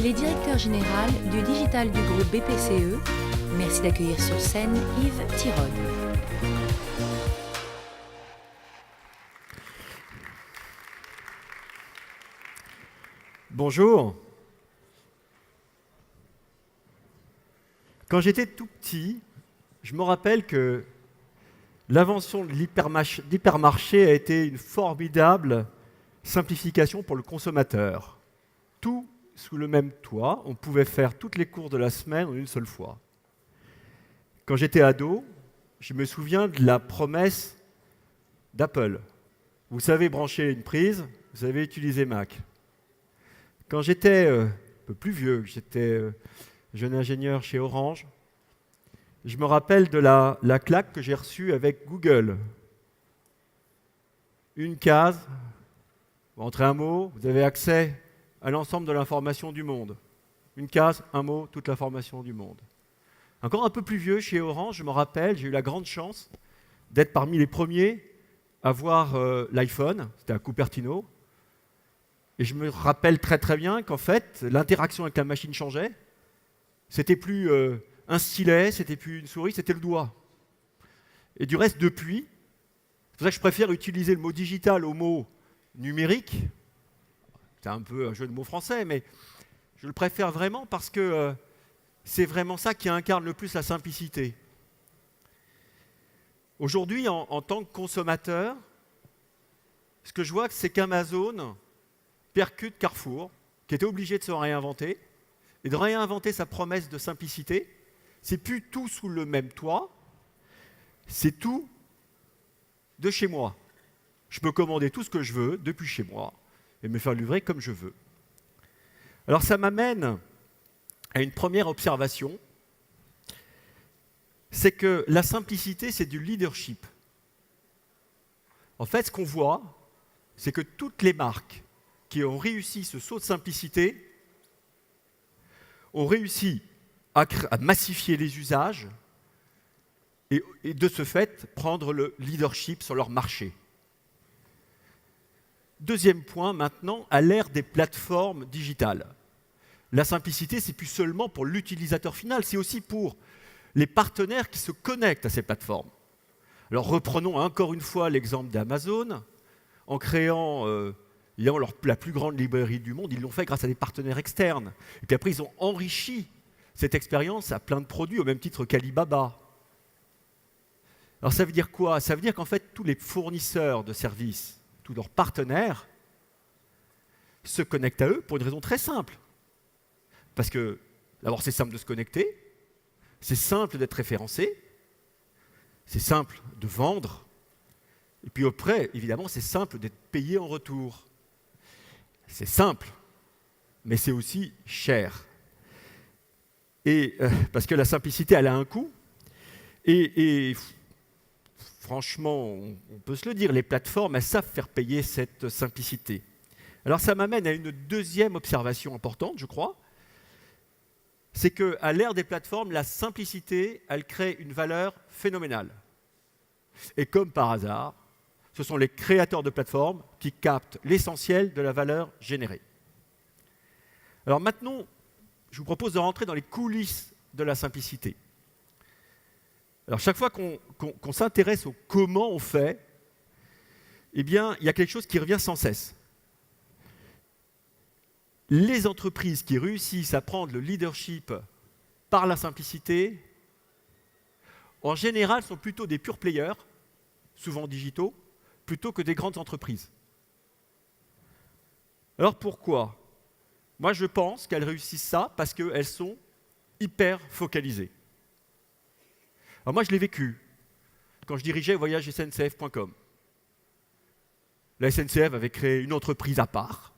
Il est directeur général du digital du groupe BPCE. Merci d'accueillir sur scène Yves Tirole. Bonjour. Quand j'étais tout petit, je me rappelle que l'invention de l'hypermarché a été une formidable simplification pour le consommateur. Tout sous le même toit, on pouvait faire toutes les courses de la semaine en une seule fois. Quand j'étais ado, je me souviens de la promesse d'Apple. Vous savez brancher une prise, vous savez utiliser Mac. Quand j'étais un peu plus vieux, j'étais jeune ingénieur chez Orange, je me rappelle de la claque que j'ai reçue avec Google. Une case, vous entrez un mot, vous avez accès à l'ensemble de l'information du monde. Une case, un mot, toute l'information du monde. Encore un peu plus vieux, chez Orange, je me rappelle, j'ai eu la grande chance d'être parmi les premiers à voir l'iPhone, c'était à Cupertino. Et je me rappelle très très bien qu'en fait, l'interaction avec la machine changeait. C'était plus un stylet, c'était plus une souris, c'était le doigt. Et du reste, depuis, c'est pour ça que je préfère utiliser le mot digital au mot numérique. C'est un peu un jeu de mots français, mais je le préfère vraiment parce que c'est vraiment ça qui incarne le plus la simplicité. Aujourd'hui, en tant que consommateur, ce que je vois, c'est qu'Amazon percute Carrefour, qui était obligé de se réinventer, et de réinventer sa promesse de simplicité. C'est plus tout sous le même toit, c'est tout de chez moi. Je peux commander tout ce que je veux depuis chez moi et me faire livrer comme je veux. Alors ça m'amène à une première observation, c'est que la simplicité, c'est du leadership. En fait, ce qu'on voit, c'est que toutes les marques qui ont réussi ce saut de simplicité ont réussi à massifier les usages et de ce fait prendre le leadership sur leur marché. Deuxième point maintenant, à l'ère des plateformes digitales. La simplicité, c'est plus seulement pour l'utilisateur final, c'est aussi pour les partenaires qui se connectent à ces plateformes. Alors reprenons encore une fois l'exemple d'Amazon. En créant la plus grande librairie du monde, ils l'ont fait grâce à des partenaires externes. Et puis après, ils ont enrichi cette expérience à plein de produits, au même titre qu'Alibaba. Alors ça veut dire quoi? Ça veut dire qu'en fait, tous les fournisseurs de services, tous leurs partenaires, se connectent à eux pour une raison très simple. Parce que, d'abord, c'est simple de se connecter, c'est simple d'être référencé, c'est simple de vendre, et puis après, évidemment, c'est simple d'être payé en retour. C'est simple, mais c'est aussi cher. Et parce que la simplicité, elle a un coût. Et franchement, on peut se le dire, les plateformes, elles savent faire payer cette simplicité. Alors ça m'amène à une deuxième observation importante, je crois. C'est qu'à l'ère des plateformes, la simplicité, elle crée une valeur phénoménale. Et comme par hasard, ce sont les créateurs de plateformes qui captent l'essentiel de la valeur générée. Alors maintenant, je vous propose de rentrer dans les coulisses de la simplicité. Alors chaque fois qu'on s'intéresse au comment on fait, eh bien, il y a quelque chose qui revient sans cesse. Les entreprises qui réussissent à prendre le leadership par la simplicité, en général, sont plutôt des pure players, souvent digitaux, plutôt que des grandes entreprises. Alors pourquoi? Moi, je pense qu'elles réussissent ça parce qu'elles sont hyper focalisées. Alors moi, je l'ai vécu quand je dirigeais voyagesncf.com. La SNCF avait créé une entreprise à part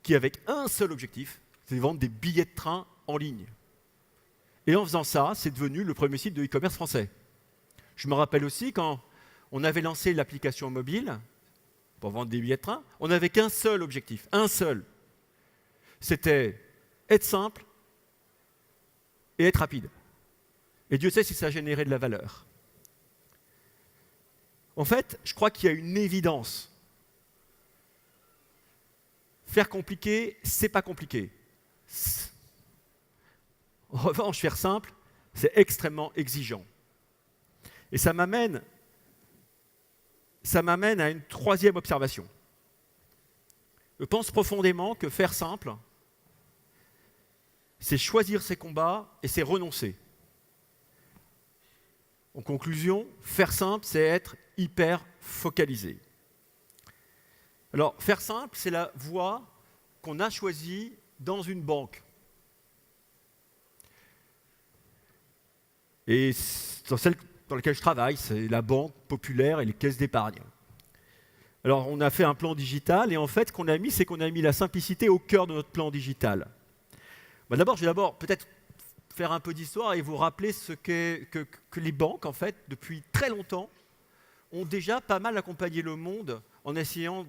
qui avait un seul objectif, c'est de vendre des billets de train en ligne. Et en faisant ça, c'est devenu le premier site de e-commerce français. Je me rappelle aussi quand on avait lancé l'application mobile pour vendre des billets de train, on n'avait qu'un seul objectif, un seul. C'était être simple et être rapide. Et Dieu sait si ça a généré de la valeur. En fait, je crois qu'il y a une évidence. Faire compliqué, c'est pas compliqué. En revanche, faire simple, c'est extrêmement exigeant. Et ça m'amène à une troisième observation. Je pense profondément que faire simple, c'est choisir ses combats et c'est renoncer. En conclusion, faire simple, c'est être hyper focalisé. Alors, faire simple, c'est la voie qu'on a choisie dans une banque. Et dans celle dans laquelle je travaille, c'est la banque populaire et les caisses d'épargne. Alors, on a fait un plan digital et en fait, ce qu'on a mis, c'est qu'on a mis la simplicité au cœur de notre plan digital. D'abord, je vais peut-être faire un peu d'histoire et vous rappeler que les banques, en fait, depuis très longtemps, ont déjà pas mal accompagné le monde en essayant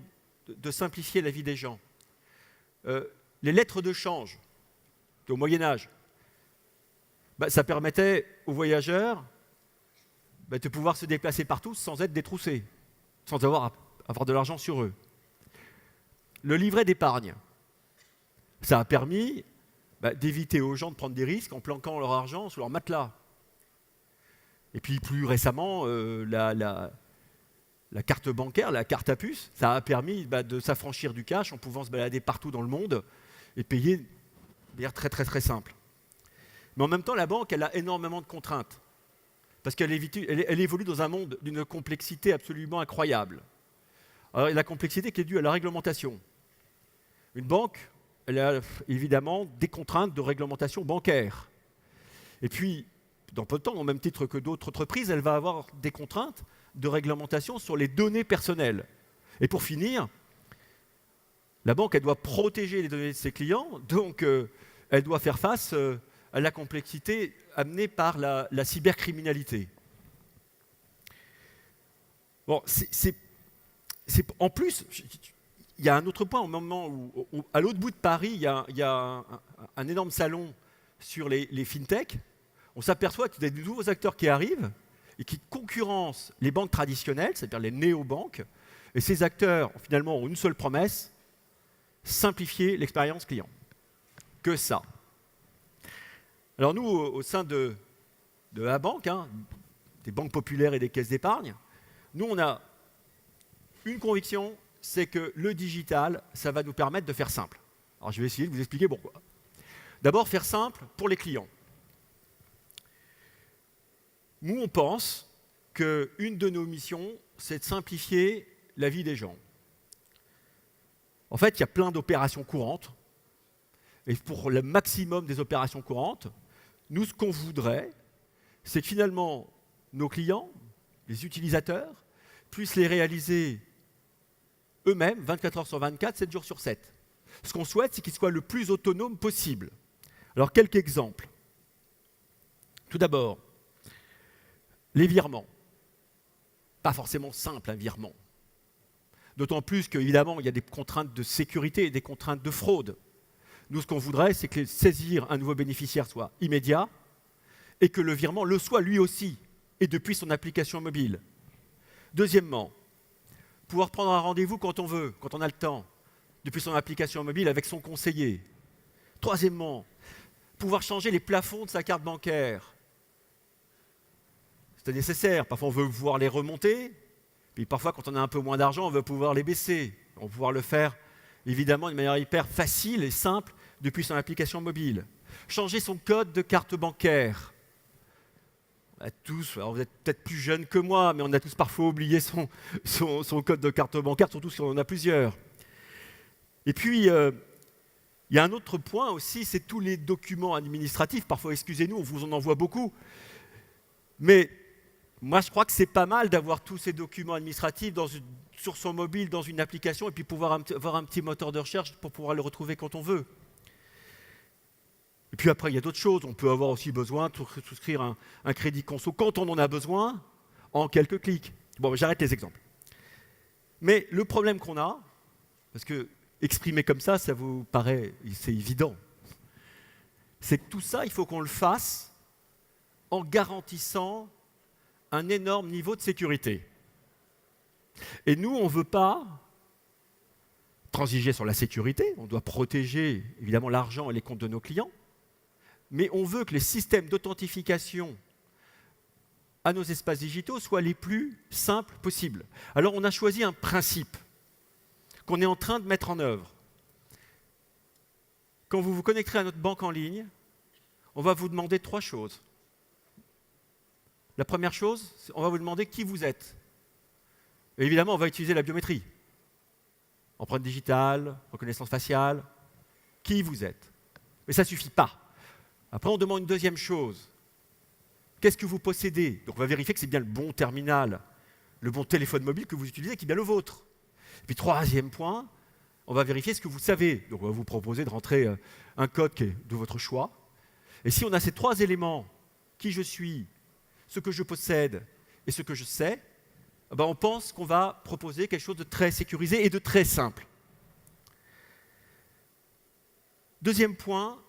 de simplifier la vie des gens. Les lettres de change, au Moyen-Âge, ça permettait aux voyageurs de pouvoir se déplacer partout sans être détroussés, sans avoir de l'argent sur eux. Le livret d'épargne, ça a permis d'éviter aux gens de prendre des risques en planquant leur argent sous leur matelas. Et puis plus récemment, la carte bancaire, la carte à puce, ça a permis de s'affranchir du cash en pouvant se balader partout dans le monde et payer de manière très très très simple. Mais en même temps, la banque, elle a énormément de contraintes parce qu'elle évolue dans un monde d'une complexité absolument incroyable. Alors, la complexité qui est due à la réglementation. Une banque, elle a évidemment des contraintes de réglementation bancaire. Et puis, dans peu de temps, au même titre que d'autres entreprises, elle va avoir des contraintes de réglementation sur les données personnelles. Et pour finir, la banque, elle doit protéger les données de ses clients, donc elle doit faire face à la complexité amenée par la cybercriminalité. Bon, en plus, il y a un autre point, au moment où à l'autre bout de Paris, il y a un énorme salon sur les fintech. On s'aperçoit qu'il y a de nouveaux acteurs qui arrivent et qui concurrencent les banques traditionnelles, c'est-à-dire les néobanques. Et ces acteurs, finalement, ont une seule promesse, simplifier l'expérience client. Que ça. Alors nous, au sein de la banque, des banques populaires et des caisses d'épargne, nous, on a une conviction, c'est que le digital, ça va nous permettre de faire simple. Alors je vais essayer de vous expliquer pourquoi. D'abord, faire simple pour les clients. Nous, on pense qu'une de nos missions, c'est de simplifier la vie des gens. En fait, il y a plein d'opérations courantes. Et pour le maximum des opérations courantes, nous, ce qu'on voudrait, c'est que finalement, nos clients, les utilisateurs, puissent les réaliser eux-mêmes, 24 heures sur 24, 7 jours sur 7. Ce qu'on souhaite, c'est qu'ils soient le plus autonomes possible. Alors, quelques exemples. Tout d'abord, les virements. Pas forcément simple, un virement. D'autant plus qu'évidemment, il y a des contraintes de sécurité et des contraintes de fraude. Nous, ce qu'on voudrait, c'est que saisir un nouveau bénéficiaire soit immédiat et que le virement le soit lui aussi et depuis son application mobile. Deuxièmement, pouvoir prendre un rendez-vous quand on veut, quand on a le temps, depuis son application mobile avec son conseiller. Troisièmement, pouvoir changer les plafonds de sa carte bancaire. C'est nécessaire. Parfois, on veut pouvoir les remonter. Puis parfois, quand on a un peu moins d'argent, on veut pouvoir les baisser. On veut pouvoir le faire, évidemment, d'une manière hyper facile et simple depuis son application mobile. Changer son code de carte bancaire. On a tous, alors vous êtes peut-être plus jeunes que moi, mais on a tous parfois oublié son code de carte bancaire, surtout si on en a plusieurs. Et puis, il y a un autre point aussi, c'est tous les documents administratifs. Parfois, excusez-nous, on vous en envoie beaucoup. Mais moi, je crois que c'est pas mal d'avoir tous ces documents administratifs sur son mobile, dans une application, et puis pouvoir avoir un petit moteur de recherche pour pouvoir le retrouver quand on veut. Et puis après, il y a d'autres choses. On peut avoir aussi besoin de souscrire un crédit conso quand on en a besoin, en quelques clics. Bon, j'arrête les exemples. Mais le problème qu'on a, parce que exprimer comme ça vous paraît, c'est évident, c'est que tout ça, il faut qu'on le fasse en garantissant un énorme niveau de sécurité. Et nous, on ne veut pas transiger sur la sécurité, on doit protéger évidemment l'argent et les comptes de nos clients, mais on veut que les systèmes d'authentification à nos espaces digitaux soient les plus simples possibles. Alors on a choisi un principe qu'on est en train de mettre en œuvre. Quand vous vous connecterez à notre banque en ligne, on va vous demander 3 choses. La première chose, on va vous demander qui vous êtes. Et évidemment, on va utiliser la biométrie. Empreinte digitale, reconnaissance faciale, qui vous êtes. Mais ça ne suffit pas. Après, on demande une deuxième chose. Qu'est-ce que vous possédez? Donc on va vérifier que c'est bien le bon terminal, le bon téléphone mobile que vous utilisez, qui est bien le vôtre. Et puis troisième point, on va vérifier ce que vous savez. Donc on va vous proposer de rentrer un code qui est de votre choix. Et si on a ces 3 éléments, qui je suis, ce que je possède et ce que je sais, ben on pense qu'on va proposer quelque chose de très sécurisé et de très simple. Deuxième point,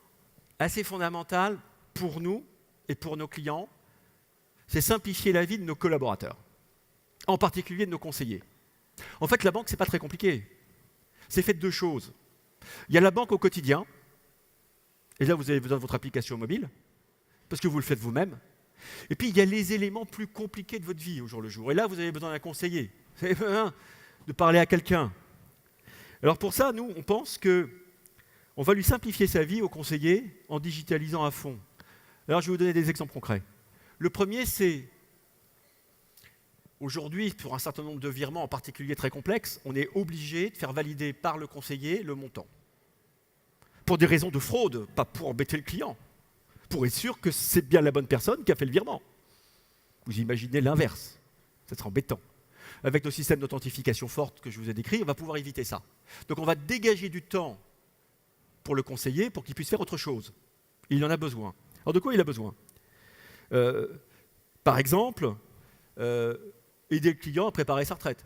assez fondamental pour nous et pour nos clients, c'est simplifier la vie de nos collaborateurs, en particulier de nos conseillers. En fait, la banque, ce n'est pas très compliqué. C'est fait de 2 choses. Il y a la banque au quotidien, et là, vous avez besoin de votre application mobile, parce que vous le faites vous-même. Et puis, il y a les éléments plus compliqués de votre vie au jour le jour. Et là, vous avez besoin d'un conseiller. Vous avez besoin de parler à quelqu'un. Alors pour ça, nous, on pense qu'on va lui simplifier sa vie au conseiller en digitalisant à fond. Alors, je vais vous donner des exemples concrets. Le premier, c'est, aujourd'hui, pour un certain nombre de virements, en particulier très complexes, on est obligé de faire valider par le conseiller le montant. Pour des raisons de fraude, pas pour embêter le client. Pour être sûr que c'est bien la bonne personne qui a fait le virement. Vous imaginez l'inverse. Ça serait embêtant. Avec nos systèmes d'authentification fortes que je vous ai décrits, on va pouvoir éviter ça. Donc on va dégager du temps pour le conseiller pour qu'il puisse faire autre chose. Et il en a besoin. Alors de quoi il a besoin? Par exemple, aider le client à préparer sa retraite.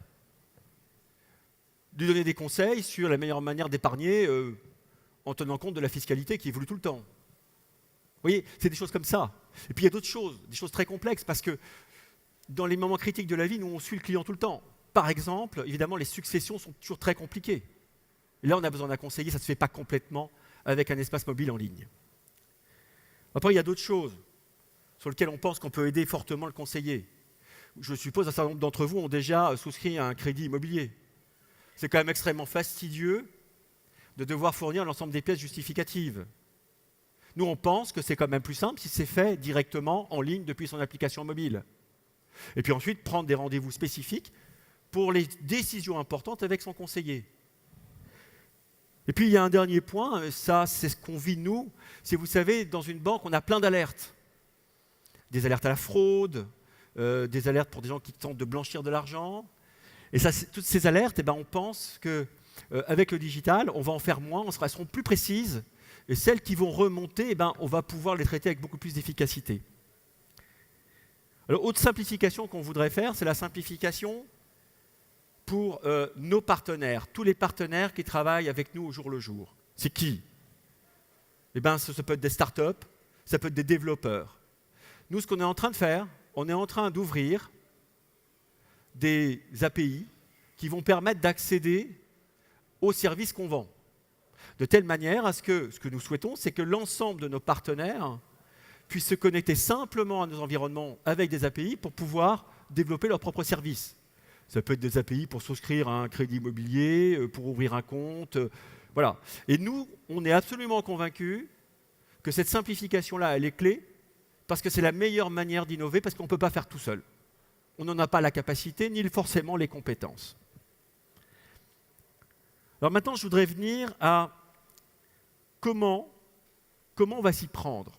Lui donner des conseils sur la meilleure manière d'épargner en tenant compte de la fiscalité qui évolue tout le temps. Vous voyez, c'est des choses comme ça. Et puis il y a d'autres choses, des choses très complexes, parce que dans les moments critiques de la vie, nous, on suit le client tout le temps. Par exemple, évidemment, les successions sont toujours très compliquées. Et là, on a besoin d'un conseiller, ça ne se fait pas complètement avec un espace mobile en ligne. Après, il y a d'autres choses sur lesquelles on pense qu'on peut aider fortement le conseiller. Je suppose qu'un certain nombre d'entre vous ont déjà souscrit à un crédit immobilier. C'est quand même extrêmement fastidieux de devoir fournir l'ensemble des pièces justificatives. Nous, on pense que c'est quand même plus simple si c'est fait directement en ligne depuis son application mobile. Et puis ensuite, prendre des rendez-vous spécifiques pour les décisions importantes avec son conseiller. Et puis, il y a un dernier point, ça, c'est ce qu'on vit nous. C'est, vous savez, dans une banque, on a plein d'alertes. Des alertes à la fraude, des alertes pour des gens qui tentent de blanchir de l'argent. Et ça, toutes ces alertes, on pense qu'avec le digital, on va en faire moins, elles seront plus précises. Et celles qui vont remonter, on va pouvoir les traiter avec beaucoup plus d'efficacité. Alors, autre simplification qu'on voudrait faire, c'est la simplification pour nos partenaires, tous les partenaires qui travaillent avec nous au jour le jour. C'est qui? Ça peut être des startups, ça peut être des développeurs. Nous, ce qu'on est en train de faire, on est en train d'ouvrir des API qui vont permettre d'accéder aux services qu'on vend. De telle manière à ce que nous souhaitons, c'est que l'ensemble de nos partenaires puissent se connecter simplement à nos environnements avec des API pour pouvoir développer leurs propres services. Ça peut être des API pour souscrire à un crédit immobilier, pour ouvrir un compte, voilà. Et nous, on est absolument convaincus que cette simplification-là, elle est clé, parce que c'est la meilleure manière d'innover, parce qu'on ne peut pas faire tout seul. On n'en a pas la capacité, ni forcément les compétences. Alors maintenant, je voudrais venir à comment on va s'y prendre.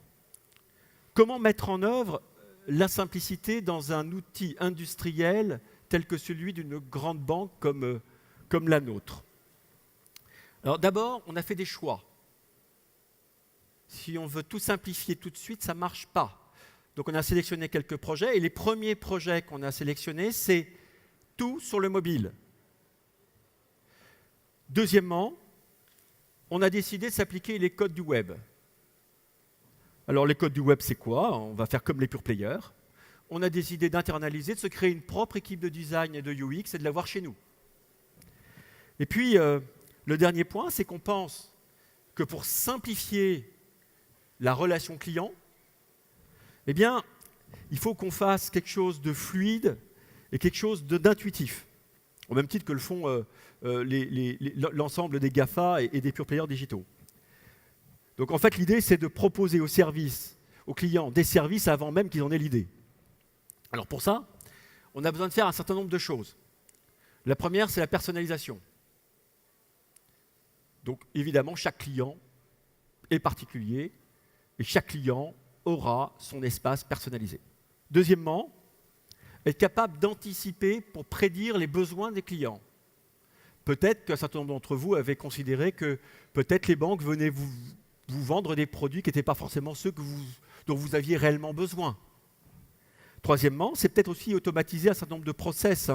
Comment mettre en œuvre la simplicité dans un outil industriel tel que celui d'une grande banque comme la nôtre. Alors d'abord, on a fait des choix. Si on veut tout simplifier tout de suite, ça ne marche pas. Donc on a sélectionné quelques projets, et les premiers projets qu'on a sélectionnés, c'est tout sur le mobile. Deuxièmement, on a décidé de s'appliquer les codes du web. Alors les codes du web, c'est quoi? On va faire comme les pure players. On a décidé d'internaliser, de se créer une propre équipe de design et de UX et de l'avoir chez nous. Et puis, Le dernier point, c'est qu'on pense que pour simplifier la relation client, eh bien, il faut qu'on fasse quelque chose de fluide et quelque chose d'intuitif, au même titre que le font l'ensemble des GAFA et des pure players digitaux. Donc en fait, l'idée, c'est de proposer aux clients des services avant même qu'ils en aient l'idée. Alors pour ça, on a besoin de faire un certain nombre de choses. La première, c'est la personnalisation. Donc évidemment, chaque client est particulier et chaque client aura son espace personnalisé. Deuxièmement, être capable d'anticiper pour prédire les besoins des clients. Peut-être qu'un certain nombre d'entre vous avaient considéré que peut-être les banques venaient vous vendre des produits qui n'étaient pas forcément ceux dont vous aviez réellement besoin. Troisièmement, c'est peut-être aussi automatiser un certain nombre de process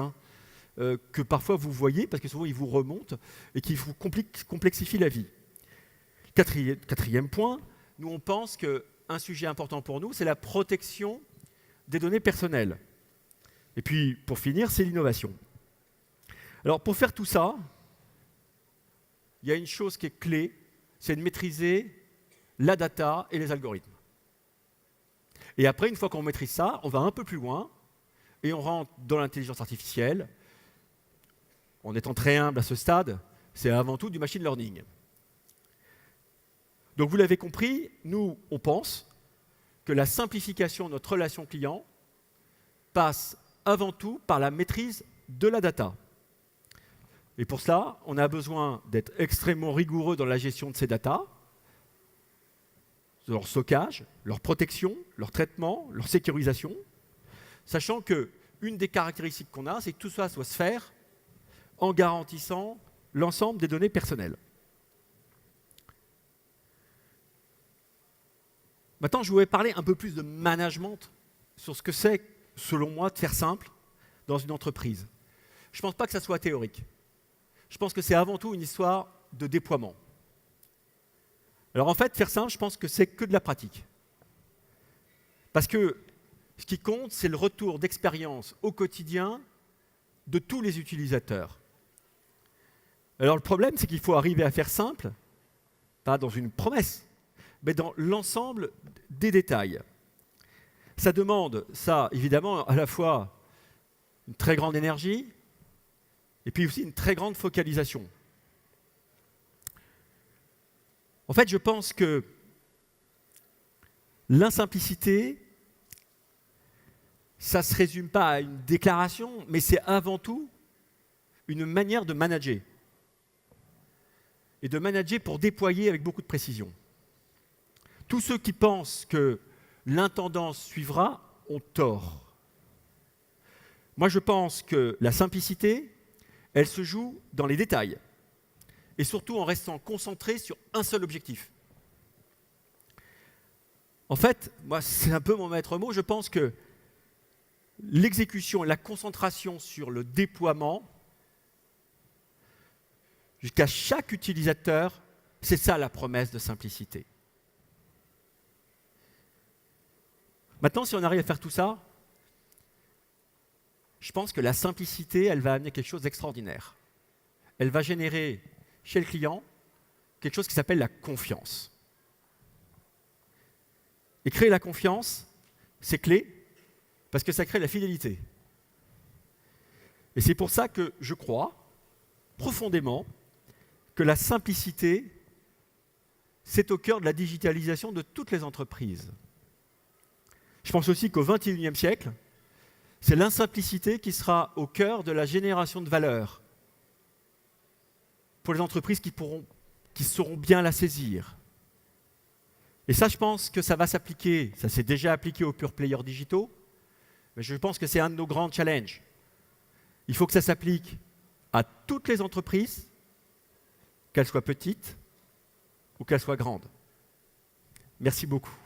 que parfois vous voyez, parce que souvent ils vous remontent et qui vous complexifient la vie. Quatrième point, nous on pense qu'un sujet important pour nous, c'est la protection des données personnelles. Et puis, pour finir, c'est l'innovation. Alors, pour faire tout ça, il y a une chose qui est clé, c'est de maîtriser la data et les algorithmes. Et après, une fois qu'on maîtrise ça, on va un peu plus loin et on rentre dans l'intelligence artificielle. En étant très humble à ce stade, c'est avant tout du machine learning. Donc, vous l'avez compris, nous, on pense que la simplification de notre relation client passe avant tout par la maîtrise de la data. Et pour cela, on a besoin d'être extrêmement rigoureux dans la gestion de ces datas, leur stockage, leur protection, leur traitement, leur sécurisation, sachant qu'une des caractéristiques qu'on a, c'est que tout ça doit se faire en garantissant l'ensemble des données personnelles. Maintenant, je voudrais parler un peu plus de management sur ce que c'est, selon moi, de faire simple dans une entreprise. Je ne pense pas que ça soit théorique. Je pense que c'est avant tout une histoire de déploiement. Alors en fait, faire simple, je pense que c'est que de la pratique. Parce que ce qui compte, c'est le retour d'expérience au quotidien de tous les utilisateurs. Alors le problème, c'est qu'il faut arriver à faire simple, pas dans une promesse, mais dans l'ensemble des détails. Ça demande, évidemment, à la fois une très grande énergie et puis aussi une très grande focalisation. En fait, je pense que l'insimplicité, ça ne se résume pas à une déclaration, mais c'est avant tout une manière de manager. Et de manager pour déployer avec beaucoup de précision. Tous ceux qui pensent que l'intendance suivra ont tort. Moi, je pense que la simplicité, elle se joue dans les détails. Et surtout en restant concentré sur un seul objectif. En fait, moi, c'est un peu mon maître mot, je pense que l'exécution et la concentration sur le déploiement, jusqu'à chaque utilisateur, c'est ça la promesse de simplicité. Maintenant, si on arrive à faire tout ça, je pense que la simplicité, elle va amener quelque chose d'extraordinaire. Elle va générer chez le client quelque chose qui s'appelle la confiance. Et créer la confiance, c'est clé, parce que ça crée la fidélité. Et c'est pour ça que je crois profondément que la simplicité, c'est au cœur de la digitalisation de toutes les entreprises. Je pense aussi qu'au XXIe siècle, c'est l'insimplicité qui sera au cœur de la génération de valeur pour les entreprises qui sauront bien la saisir. Et ça, je pense que ça va s'appliquer, ça s'est déjà appliqué aux pure players digitaux, mais je pense que c'est un de nos grands challenges. Il faut que ça s'applique à toutes les entreprises, qu'elles soient petites ou qu'elles soient grandes. Merci beaucoup.